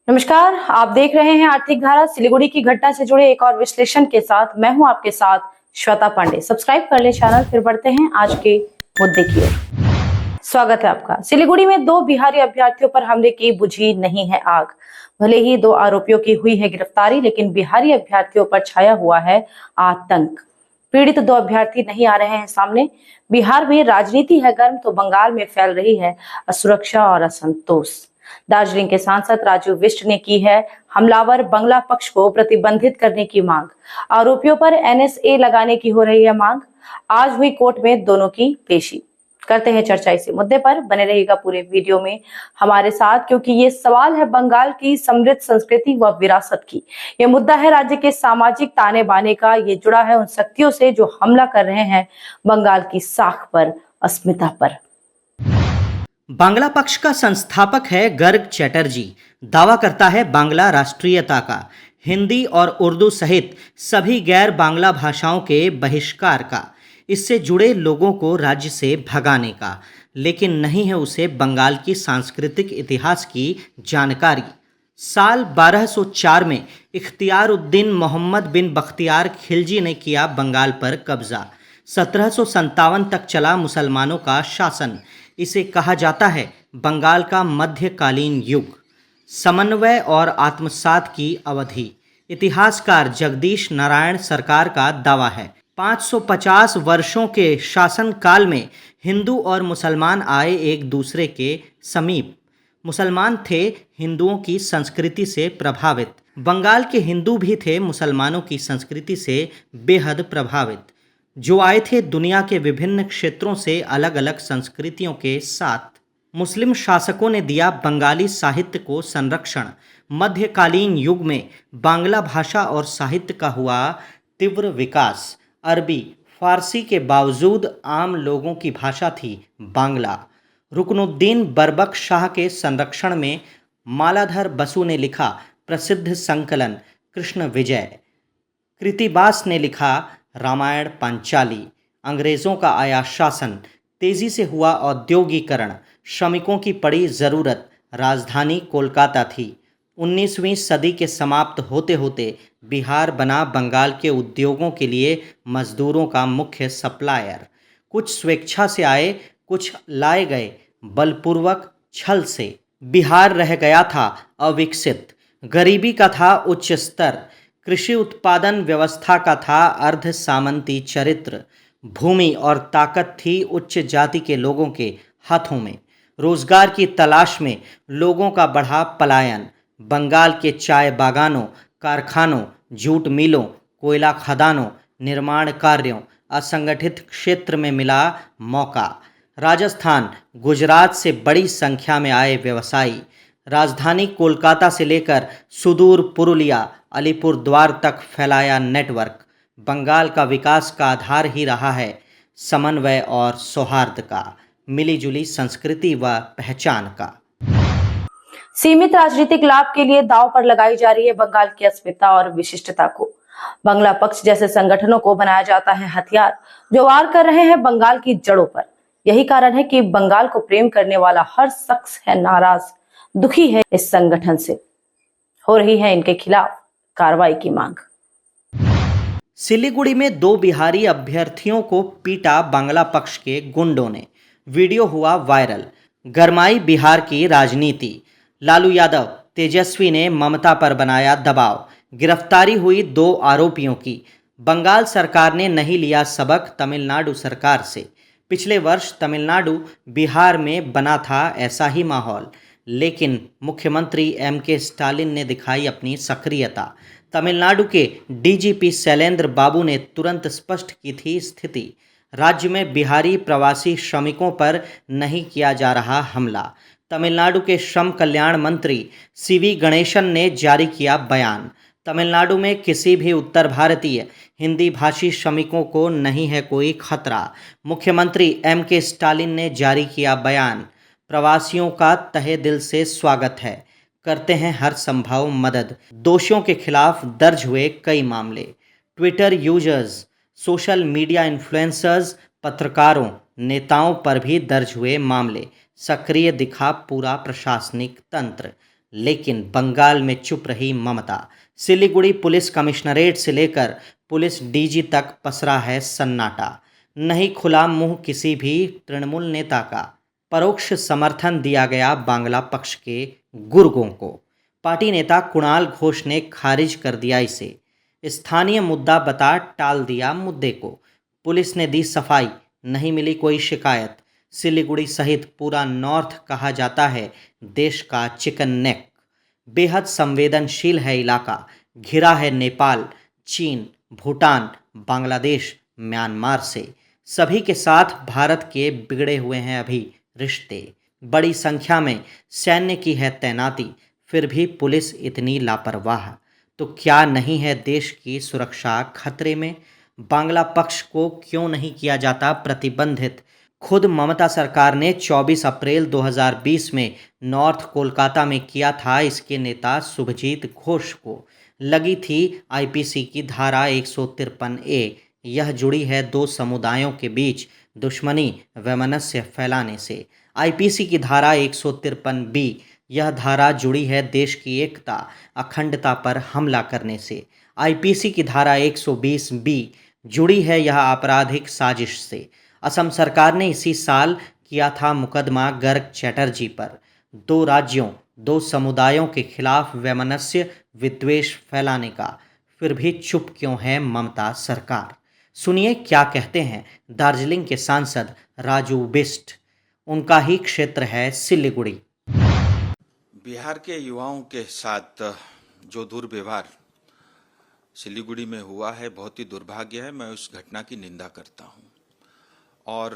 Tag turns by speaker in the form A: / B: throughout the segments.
A: नमस्कार, आप देख रहे हैं आर्थिक धारा। सिलीगुड़ी की घटना से जुड़े एक और विश्लेषण के साथ मैं हूं आपके साथ श्वेता पांडे। सब्सक्राइब कर ले चैनल, फिर बढ़ते हैं आज के मुद्दे की ओर। स्वागत है आपका। सिलीगुड़ी में दो बिहारी अभ्यर्थियों पर हमले की बुझी नहीं है आग। भले ही दो आरोपियों की हुई है गिरफ्तारी, लेकिन बिहारी अभ्यर्थियों पर छाया हुआ है आतंक। पीड़ित दो अभ्यर्थी नहीं आ रहे हैं सामने। बिहार में राजनीति है गर्म, तो बंगाल में फैल रही है असुरक्षा और असंतोष। दार्जिलिंग के सांसद राजू बिष्ट ने की है हमलावर बंगला पक्ष को प्रतिबंधित करने की मांग। आरोपियों पर एनएसए लगाने की हो रही है मांग। आज हुई कोर्ट में दोनों की पेशी। करते हैं चर्चा इसी मुद्दे पर। बने रहिएगा पूरे वीडियो में हमारे साथ, क्योंकि ये सवाल है बंगाल की समृद्ध संस्कृति व विरासत की। ये मुद्दा है राज्य के सामाजिक ताने बाने का। ये जुड़ा है उन शक्तियों से जो हमला कर रहे हैं बंगाल की साख पर, अस्मिता पर।
B: बांग्ला पक्ष का संस्थापक है गर्ग चैटर्जी। दावा करता है बांग्ला राष्ट्रीयता का, हिंदी और उर्दू सहित सभी गैर बांग्ला भाषाओं के बहिष्कार का, इससे जुड़े लोगों को राज्य से भगाने का, लेकिन नहीं है उसे बंगाल की सांस्कृतिक इतिहास की जानकारी। साल 1204 में इख्तियारुद्दीन मोहम्मद बिन बख्तियार खिलजी ने किया बंगाल पर कब्जा। 1757 तक चला मुसलमानों का शासन। इसे कहा जाता है बंगाल का मध्यकालीन युग, समन्वय और आत्मसात की अवधि। इतिहासकार जगदीश नारायण सरकार का दावा है 550 वर्षों के शासनकाल में हिंदू और मुसलमान आए एक दूसरे के समीप। मुसलमान थे हिंदुओं की संस्कृति से प्रभावित, बंगाल के हिंदू भी थे मुसलमानों की संस्कृति से बेहद प्रभावित, जो आए थे दुनिया के विभिन्न क्षेत्रों से अलग अलग संस्कृतियों के साथ। मुस्लिम शासकों ने दिया बंगाली साहित्य को संरक्षण। मध्यकालीन युग में बांग्ला भाषा और साहित्य का हुआ तीव्र विकास। अरबी फारसी के बावजूद आम लोगों की भाषा थी बांग्ला। रुकनुद्दीन बरबक शाह के संरक्षण में मालाधर बसु ने लिखा प्रसिद्ध संकलन कृष्ण विजय। कृतिबास ने लिखा रामायण पांचाली। अंग्रेज़ों का आया शासन, तेज़ी से हुआ औद्योगिकरण, श्रमिकों की पड़ी ज़रूरत। राजधानी कोलकाता थी। 19वीं सदी के समाप्त होते होते बिहार बना बंगाल के उद्योगों के लिए मजदूरों का मुख्य सप्लायर। कुछ स्वेच्छा से आए, कुछ लाए गए बलपूर्वक छल से। बिहार रह गया था अविकसित, गरीबी का था उच्च स्तर, कृषि उत्पादन व्यवस्था का था अर्ध सामंती चरित्र, भूमि और ताकत थी उच्च जाति के लोगों के हाथों में। रोजगार की तलाश में लोगों का बढ़ा पलायन। बंगाल के चाय बागानों, कारखानों, जूट मिलों, कोयला खदानों, निर्माण कार्यों, असंगठित क्षेत्र में मिला मौका। राजस्थान, गुजरात से बड़ी संख्या में आए व्यवसायी। राजधानी कोलकाता से लेकर सुदूर पुरुलिया, अलीपुरद्वार तक फैलाया नेटवर्क। बंगाल का विकास का आधार ही रहा है समन्वय और सौहार्द का, मिलीजुली संस्कृति व पहचान का।
A: सीमित राजनीतिक लाभ के लिए दांव पर लगाई जा रही है बंगाल की अस्मिता और विशिष्टता को। बंगला पक्ष जैसे संगठनों को बनाया जाता है हथियार, जो वार कर रहे हैं बंगाल की जड़ों पर। यही कारण है कि बंगाल को प्रेम करने वाला हर शख्स है नाराज, दुखी है इस संगठन से। हो रही है इनके खिलाफ कार्रवाई की मांग।
B: सिलीगुड़ी में दो बिहारी अभ्यर्थियों को पीटा बांग्ला पक्ष के गुंडों ने। वीडियो हुआ वायरल। गरमाई बिहार की राजनीति। लालू यादव, तेजस्वी ने ममता पर बनाया दबाव। गिरफ्तारी हुई दो आरोपियों की। बंगाल सरकार ने नहीं लिया सबक तमिलनाडु सरकार से। पिछले वर्ष तमिलनाडु बिहार में बना था ऐसा ही माहौल, लेकिन मुख्यमंत्री एम.के. स्टालिन ने दिखाई अपनी सक्रियता। तमिलनाडु के डीजीपी शैलेंद्र बाबू ने तुरंत स्पष्ट की थी स्थिति। राज्य में बिहारी प्रवासी श्रमिकों पर नहीं किया जा रहा हमला। तमिलनाडु के श्रम कल्याण मंत्री सीवी गणेशन ने जारी किया बयान। तमिलनाडु में किसी भी उत्तर भारतीय हिंदी भाषी श्रमिकों को नहीं है कोई खतरा। मुख्यमंत्री एम.के. स्टालिन ने जारी किया बयान। प्रवासियों का तहे दिल से स्वागत है, करते हैं हर संभव मदद। दोषियों के खिलाफ दर्ज हुए कई मामले। Twitter users, social media influencers, पत्रकारों, नेताओं पर भी दर्ज हुए मामले। सक्रिय दिखा पूरा प्रशासनिक तंत्र। लेकिन बंगाल में चुप रही ममता। सिलीगुड़ी पुलिस कमिश्नरेट से लेकर पुलिस डीजी तक पसरा है सन्नाटा। नहीं खुला मुंह किसी भी तृणमूल नेता का। परोक्ष समर्थन दिया गया बांग्ला पक्ष के गुर्गों को। पार्टी नेता कुणाल घोष ने खारिज कर दिया इसे। स्थानीय मुद्दा बता टाल दिया मुद्दे को। पुलिस ने दी सफाई, नहीं मिली कोई शिकायत। सिलीगुड़ी सहित पूरा नॉर्थ कहा जाता है देश का चिकन नेक। बेहद संवेदनशील है इलाका। घिरा है नेपाल, चीन, भूटान, बांग्लादेश, म्यांमार से। सभी के साथ भारत के बिगड़े हुए हैं अभी रिश्ते। बड़ी संख्या में सैन्य की है तैनाती, फिर भी पुलिस इतनी लापरवाह। तो क्या नहीं है देश की सुरक्षा खतरे में? बांग्ला पक्ष को क्यों नहीं किया जाता प्रतिबंधित? खुद ममता सरकार ने 24 अप्रैल 2020 में नॉर्थ कोलकाता में किया था। इसके नेता शुभजीत घोष को लगी थी आईपीसी की धारा 153A। यह जुड़ी है दो समुदायों के बीच दुश्मनी वैमनस्य फैलाने से। आईपीसी की धारा 153B, यह धारा जुड़ी है देश की एकता अखंडता पर हमला करने से। आईपीसी की धारा 120B जुड़ी है यह आपराधिक साजिश से। असम सरकार ने इसी साल किया था मुकदमा गर्ग चैटर्जी पर। दो राज्यों, दो समुदायों के खिलाफ वैमनस्य विद्वेष फैलाने का। फिर भी चुप क्यों है ममता सरकार? सुनिए क्या कहते हैं दार्जिलिंग के सांसद राजू बिस्ट। उनका ही क्षेत्र है सिलीगुड़ी।
C: बिहार के युवाओं के साथ जो दुर्व्यवहार सिलीगुड़ी में हुआ है बहुत ही दुर्भाग्य है। मैं उस घटना की निंदा करता हूं। और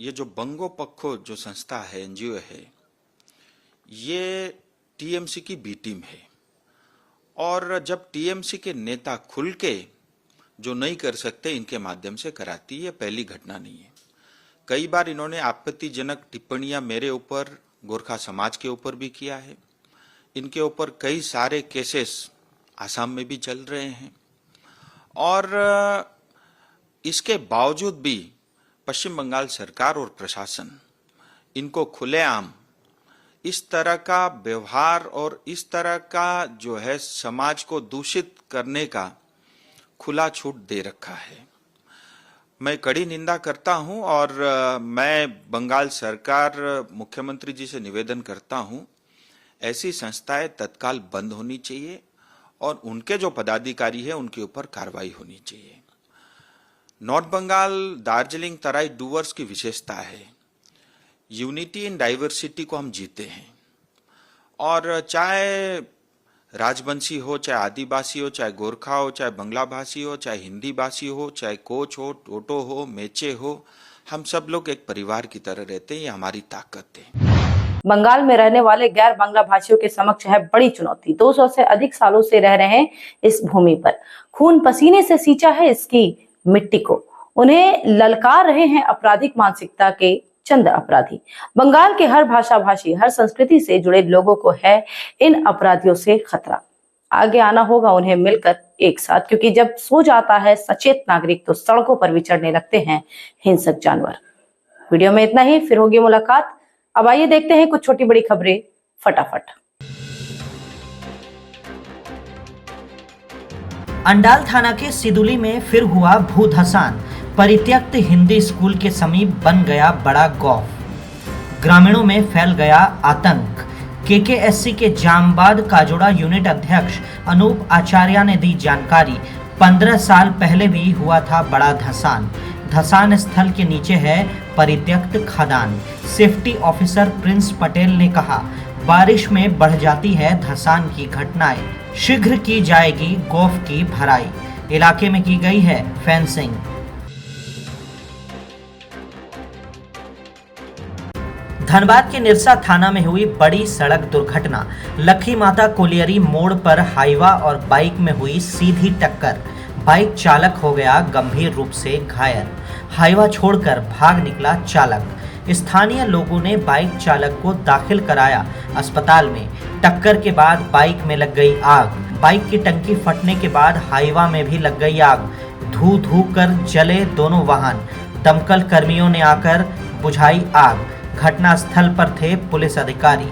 C: ये जो बंगो पक्खो जो संस्था है, एनजीओ है, ये टीएमसी की बी टीम है। और जब टीएमसी के नेता खुल के जो नहीं कर सकते इनके माध्यम से कराती, ये पहली घटना नहीं है। कई बार इन्होंने आपत्तिजनक टिप्पणियां मेरे ऊपर, गोरखा समाज के ऊपर भी किया है। इनके ऊपर कई सारे केसेस आसाम में भी चल रहे हैं। और इसके बावजूद भी पश्चिम बंगाल सरकार और प्रशासन इनको खुलेआम इस तरह का व्यवहार और इस तरह का जो है समाज को दूषित करने का खुला छूट दे रखा है। मैं कड़ी निंदा करता हूं और मैं बंगाल सरकार, मुख्यमंत्री जी से निवेदन करता हूं, ऐसी संस्थाएं तत्काल बंद होनी चाहिए और उनके जो पदाधिकारी हैं उनके ऊपर कार्रवाई होनी चाहिए। नॉर्थ बंगाल, दार्जिलिंग, तराई डूवर्स की विशेषता है यूनिटी इन डाइवर्सिटी को हम जीते हैं। और चाहे राजवंशी हो, चाहे आदिवासी हो, चाहे गोरखा हो, चाहे बंगला भाषी हो, चाहे हिंदी भाषी हो, चाहे कोच हो, टोटो हो, मेचे हो, हम सब लोग एक परिवार की तरह रहते हैं। ये हमारी ताकत है।
A: बंगाल में रहने वाले गैर बांग्ला भाषियों के समक्ष है बड़ी चुनौती। 200 से अधिक सालों से रह रहे हैं इस भूमि पर। खून पसीने से सींचा है इसकी मिट्टी को। उन्हें ललकार रहे हैं आपराधिक मानसिकता के चंद अपराधी। बंगाल के हर भाषा भाषी, हर संस्कृति से जुड़े लोगों को है इन अपराधियों से खतरा। आगे आना होगा उन्हें मिलकर एक साथ, क्योंकि जब सो जाता है सचेत नागरिक तो सड़कों पर विचरने लगते हैं हिंसक जानवर। वीडियो में इतना ही, फिर होगी मुलाकात। अब आइए देखते हैं कुछ छोटी बड़ी खबरें फटाफट।
B: अंडाल थाना के सिदुली में फिर हुआ भू धसान। परित्यक्त हिंदी स्कूल के समीप बन गया बड़ा गौफ। ग्रामीणों में फैल गया आतंक। केकेएससी के जामबाद काजोड़ा यूनिट अध्यक्ष अनूप आचार्य ने दी जानकारी। 15 साल पहले भी हुआ था बड़ा धसान। धसान स्थल के नीचे है परित्यक्त खदान। सेफ्टी ऑफिसर प्रिंस पटेल ने कहा, बारिश में बढ़ जाती है धसान की घटनाएं, शीघ्र की जाएगी गौफ की भराई। इलाके में की गई है फेंसिंग। धनबाद के निरसा थाना में हुई बड़ी सड़क दुर्घटना। लखी माता कोलियरी मोड़ पर हाईवा और बाइक में हुई सीधी टक्कर। बाइक चालक हो गया गंभीर रूप से घायल। हाईवा छोड़कर भाग निकला चालक। स्थानीय लोगों ने बाइक चालक को दाखिल कराया अस्पताल में। टक्कर के बाद बाइक में लग गई आग। बाइक की टंकी फटने के बाद हाईवा में भी लग गई आग। धू धू कर जले दोनों वाहन। दमकल कर्मियों ने आकर बुझाई आग। घटना स्थल पर थे पुलिस अधिकारी।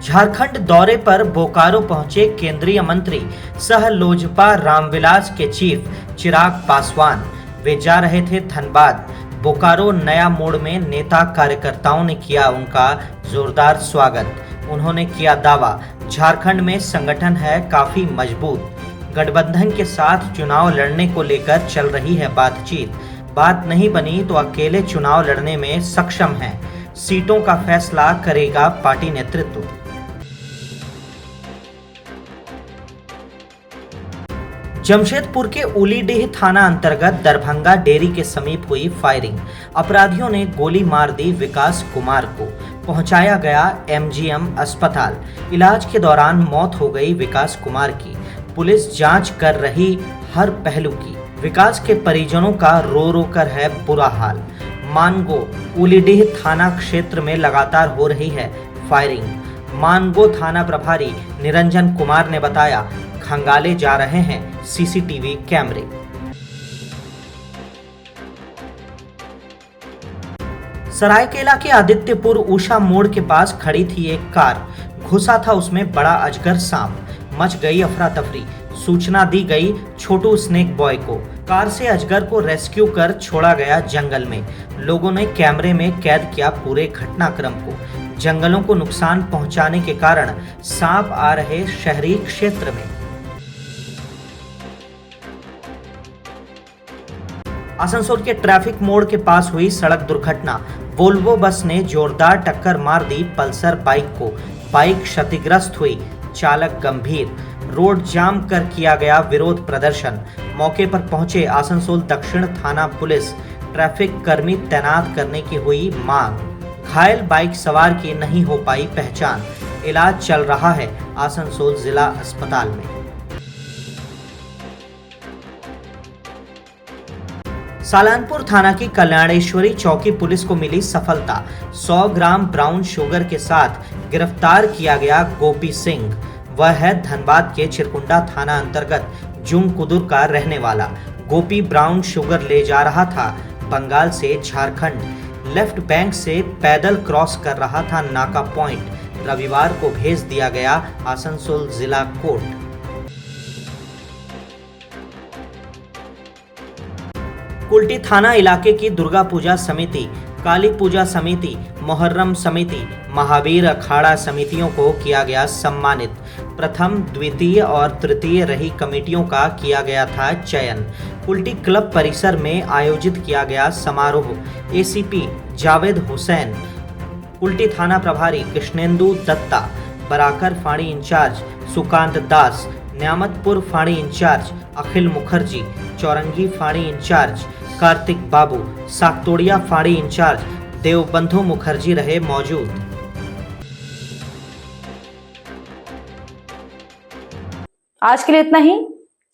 B: झारखंड दौरे पर बोकारो पहुंचे केंद्रीय मंत्री सह लोजपा रामविलास के चीफ चिराग पासवान। वे जा रहे थे धनबाद। बोकारो नया मोड़ में नेता कार्यकर्ताओं ने किया उनका जोरदार स्वागत। उन्होंने किया दावा, झारखंड में संगठन है काफी मजबूत। गठबंधन के साथ चुनाव लड़ने को लेकर चल रही है बातचीत। बात नहीं बनी तो अकेले चुनाव लड़ने में सक्षम हैं। सीटों का फैसला करेगा पार्टी नेतृत्व। जमशेदपुर के उलीडीह थाना अंतर्गत दरभंगा डेयरी के समीप हुई फायरिंग। अपराधियों ने गोली मार दी विकास कुमार को। पहुंचाया गया एमजीएम अस्पताल। इलाज के दौरान मौत हो गई विकास कुमार की। पुलिस जांच कर रही हर पहलू की। विकास के परिजनों का रो रो कर है बुरा हाल। मानगो उलीडीह थाना क्षेत्र में लगातार हो रही है फायरिंग। मानगो थाना प्रभारी निरंजन कुमार ने बताया, खंगाले जा रहे हैं सीसीटीवी कैमरे। सरायकेला के आदित्यपुर उषा मोड़ के पास खड़ी थी एक कार। घुसा था उसमें बड़ा अजगर सांप। मच गई अफरा तफरी। सूचना दी गई छोटू स्नेक बॉय को। कार से अजगर को रेस्क्यू कर छोड़ा गया जंगल में। लोगों ने कैमरे में कैद किया पूरे घटनाक्रम को। जंगलों को नुकसान पहुंचाने के कारण सांप आ रहे शहरी क्षेत्र में। आसनसोल के ट्रैफिक मोड़ के पास हुई सड़क दुर्घटना। वोल्वो बस ने जोरदार टक्कर मार दी पल्सर बाइक को। बाइक क्षतिग्रस्त हुई, चालक गंभीर। रोड जाम कर किया गया विरोध प्रदर्शन। मौके पर पहुंचे आसनसोल दक्षिण थाना पुलिस। ट्रैफिक कर्मी तैनात करने की हुई मांग। घायल बाइक सवार की नहीं हो पाई पहचान। इलाज चल रहा है आसनसोल जिला अस्पताल में। सालानपुर थाना की कल्याणेश्वरी चौकी पुलिस को मिली सफलता। 100 ग्राम ब्राउन शुगर के साथ गिरफ्तार किया गया गोपी सिंह। वह है धनबाद के चिरकुंडा थाना अंतर्गत जुंगकुदुर का रहने वाला। गोपी ब्राउन शुगर ले जा रहा था बंगाल से झारखंड। लेफ्ट बैंक से पैदल क्रॉस कर रहा था नाका पॉइंट। रविवार को भेज दिया गया आसनसोल जिला कोर्ट। कुल्टी थाना इलाके की दुर्गा पूजा समिति, काली पूजा समिति, मुहर्रम समिति, महावीर अखाड़ा समितियों को किया गया सम्मानित। प्रथम, द्वितीय और तृतीय रही कमेटियों का किया गया था चयन। कुल्टी क्लब परिसर में आयोजित किया गया समारोह। एसीपी जावेद हुसैन, कुल्टी थाना प्रभारी कृष्णेंदु दत्ता, बराकर फाड़ी इंचार्ज सुकांत दास, न्यामतपुर फाड़ी इंचार्ज अखिल मुखर्जी, चौरंगी फाड़ी इंचार्ज कार्तिक बाबू, साकतोड़िया फाड़ी इंचार्ज देवबंधु मुखर्जी रहे मौजूद।
A: आज के लिए इतना ही।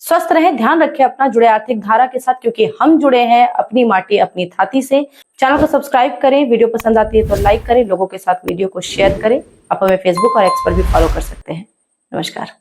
A: स्वस्थ रहें, ध्यान रखें अपना, जुड़े आर्थिक धारा के साथ, क्योंकि हम जुड़े हैं अपनी माटी अपनी थाती से। चैनल को सब्सक्राइब करें, वीडियो पसंद आती है तो लाइक करें, लोगों के साथ वीडियो को शेयर करें। आप हमें फेसबुक और एक्स पर भी फॉलो कर सकते हैं। नमस्कार।